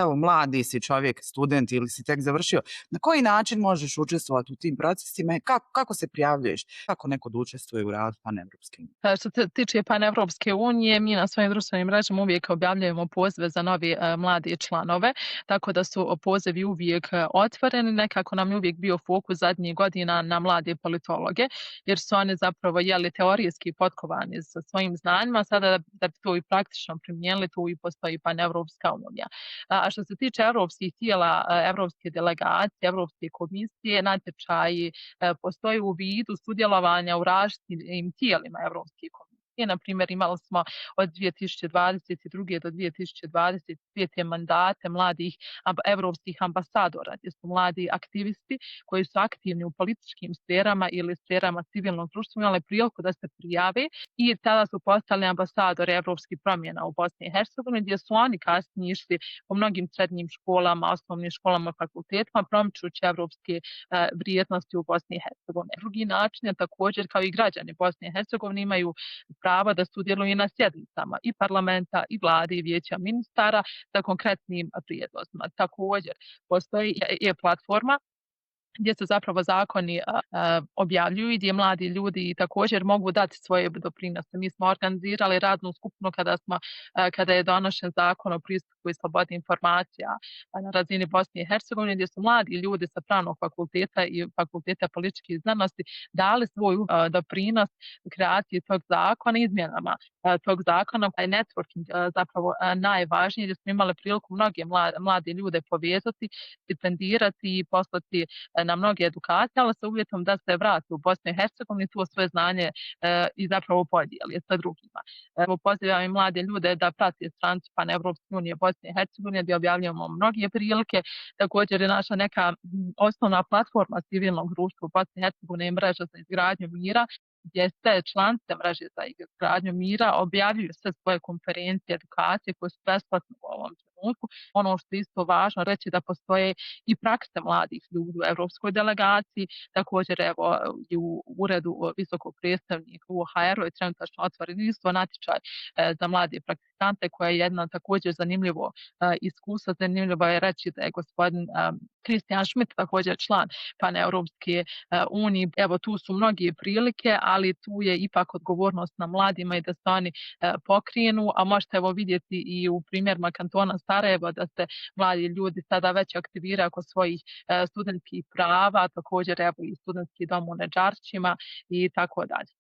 Evo, mladi si čovjek, student ili si tek završio, na koji način možeš učestvovati u tim procesima i kako se prijavljuješ? Kako neko da učestvuje u radu Panevropske unije? Što se tiče Panevropske unije, mi na svojim društvenim mrežama uvijek objavljujemo pozive za novi mlade članove, tako da su pozivi uvijek otvoreni. Nekako nam je uvijek bio fokus zadnjih godina na mlade politologe, jer su oni zapravo teorijski potkovani sa svojim znanjima. Sada da bi to i praktično primijenili, tu i postoji Panevropska unija. A što se tiče evropskih tijela, evropske delegacije, Evropske komisije, natječaji postoji u vidu sudjelovanja u različitim tijelima Evropske komisije. Na primjer, imali smo od 2022. do 2025. mandate mladih evropskih ambasadora, gdje su mladi aktivisti koji su aktivni u političkim sferama ili sferama civilnog društva imali priliku da se prijave i tada su postali ambasadori evropskih promjena u Bosni i Hercegovini, gdje su oni kasnije išli po mnogim srednjim školama, osnovnim školama, fakultetima, promičući evropske vrijednosti u Bosni i Hercegovini. Drugi način je također kao i građani Bosne i Hercegovine imaju pravo da sudjeluju na sjednicama i parlamenta i vlade i vijeća ministara sa konkretnim prijedlozima. Također postoji platforma gdje se zapravo zakoni objavljuju i gdje mladi ljudi također mogu dati svoje doprinose. Mi smo organizirali radnu skupinu kada je donošen zakon o pristupu i slobodi informacija na razini Bosne i Hercegovine, gdje su mladi ljudi sa pravnog fakulteta i fakulteta političkih znanosti dali svoj doprinos kreaciji tog zakona i izmjenama tog zakona. Taj networking zapravo najvažniji, gdje smo imali priliku mnoge mlade ljude povezati, stipendirati i poslati na mnoge edukacije, ali sa uvjetom da se vrati u Bosnu i Hercegovinu i to svoje znanje i zapravo podijeli sa drugima. Pozivam i mlade ljude da prate stranicu Panevropske unije Bosne i Hercegovine gdje objavljujemo mnoge prilike. Također je naša neka osnovna platforma civilnog društva u Bosni i Hercegovine i mreža za izgradnju mira, gdje se članice mreže za izgradnju mira objavljuju sve svoje konferencije, edukacije koje su besplatne u ovom trenutku. Ono što je isto važno reći da postoje i prakse mladih ljudi u evropskoj delegaciji. Također evo i u uredu visokog predstavnika u OHR-u je trenutačno otvoren isto natječaj za mlade praktikante koja je jedna također zanimljivo iskustvo. Zanimljivo je reći da je gospodin Kristijan Schmidt također član Paneuropske unije. Evo tu su mnoge prilike, ali tu je ipak odgovornost na mladima i da se oni pokrenu, a možete evo vidjeti i u primjerima kantona Sarajevo da se mladi ljudi sada već aktiviraju oko svojih studentskih prava, također evo i studentski dom u Neđarćima i tako dalje.